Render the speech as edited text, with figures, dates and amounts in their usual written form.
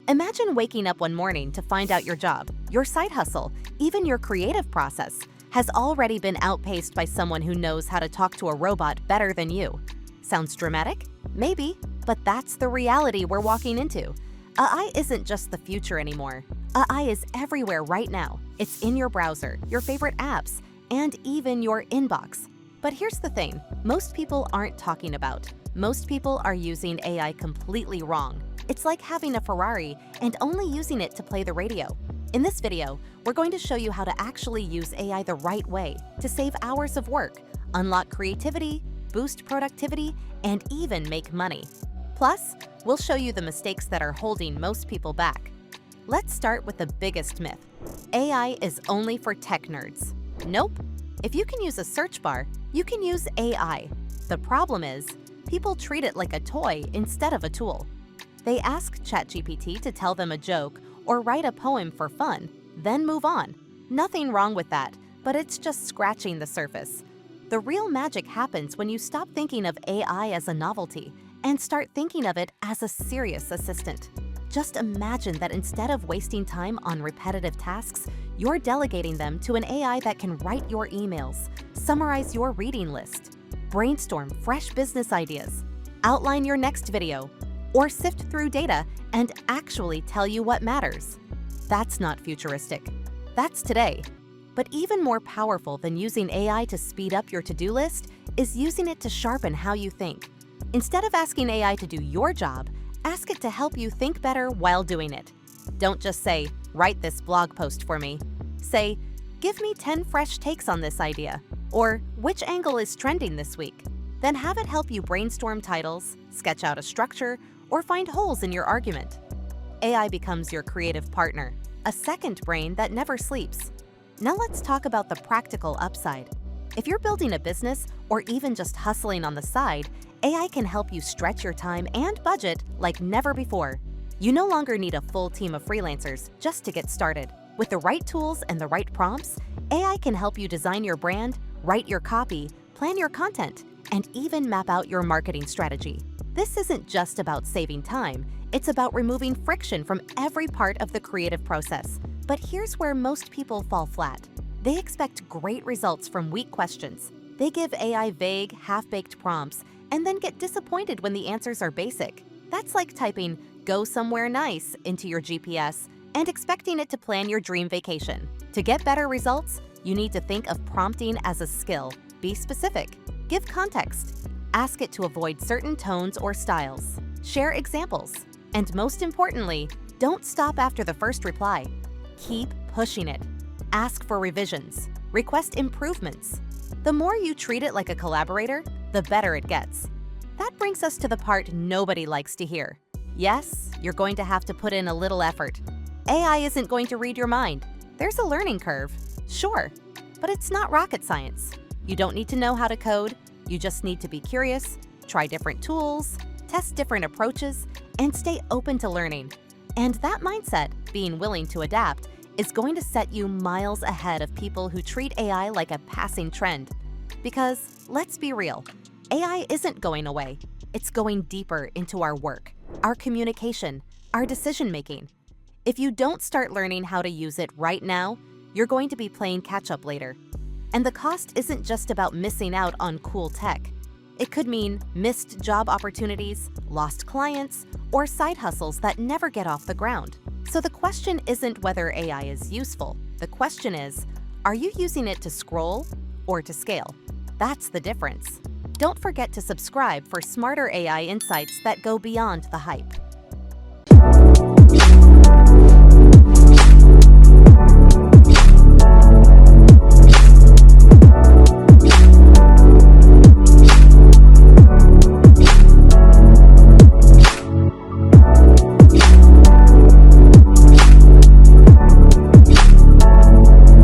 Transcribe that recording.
Imagine waking up one morning to find out your job, your side hustle, even your creative process has already been outpaced by someone who knows how to talk to a robot better than you. Sounds dramatic? Maybe, but that's the reality we're walking into. AI isn't just the future anymore. AI is everywhere right now. It's in your browser, your favorite apps, and even your inbox. But here's the thing, most people aren't talking about. Most people are using AI completely wrong. It's like having a Ferrari and only using it to play the radio. In this video, we're going to show you how to actually use AI the right way to save hours of work, unlock creativity, boost productivity, and even make money. Plus, we'll show you the mistakes that are holding most people back. Let's start with the biggest myth. AI is only for tech nerds. Nope. If you can use a search bar, you can use AI. The problem is, people treat it like a toy instead of a tool. They ask ChatGPT to tell them a joke or write a poem for fun, then move on. Nothing wrong with that, but it's just scratching the surface. The real magic happens when you stop thinking of AI as a novelty and start thinking of it as a serious assistant. Just imagine that instead of wasting time on repetitive tasks, you're delegating them to an AI that can write your emails, summarize your reading list, brainstorm fresh business ideas, outline your next video, or sift through data and actually tell you what matters. That's not futuristic. That's today. But even more powerful than using AI to speed up your to-do list is using it to sharpen how you think. Instead of asking AI to do your job, ask it to help you think better while doing it. Don't just say, "Write this blog post for me." Say, "Give me 10 fresh takes on this idea," or "Which angle is trending this week?" Then have it help you brainstorm titles, sketch out a structure, or find holes in your argument. AI becomes your creative partner, a second brain that never sleeps. Now let's talk about the practical upside. If you're building a business or even just hustling on the side, AI can help you stretch your time and budget like never before. You no longer need a full team of freelancers just to get started. With the right tools and the right prompts, AI can help you design your brand, write your copy, plan your content, and even map out your marketing strategy. This isn't just about saving time, it's about removing friction from every part of the creative process. But here's where most people fall flat. They expect great results from weak questions. They give AI vague, half-baked prompts and then get disappointed when the answers are basic. That's like typing "go somewhere nice" into your GPS and expecting it to plan your dream vacation. To get better results, you need to think of prompting as a skill. Be specific. Give context. Ask it to avoid certain tones or styles. Share examples. And most importantly, don't stop after the first reply. Keep pushing it. Ask for revisions. Request improvements. The more you treat it like a collaborator, the better it gets. That brings us to the part nobody likes to hear. Yes, you're going to have to put in a little effort. AI isn't going to read your mind. There's a learning curve, sure, but it's not rocket science. You don't need to know how to code. You just need to be curious, try different tools, test different approaches, and stay open to learning. And that mindset, being willing to adapt, is going to set you miles ahead of people who treat AI like a passing trend. Because, let's be real, AI isn't going away. It's going deeper into our work, our communication, our decision-making. If you don't start learning how to use it right now, you're going to be playing catch-up later. And the cost isn't just about missing out on cool tech. It could mean missed job opportunities, lost clients, or side hustles that never get off the ground. So the question isn't whether AI is useful. The question is, are you using it to scroll or to scale? That's the difference. Don't forget to subscribe for smarter AI insights that go beyond the hype.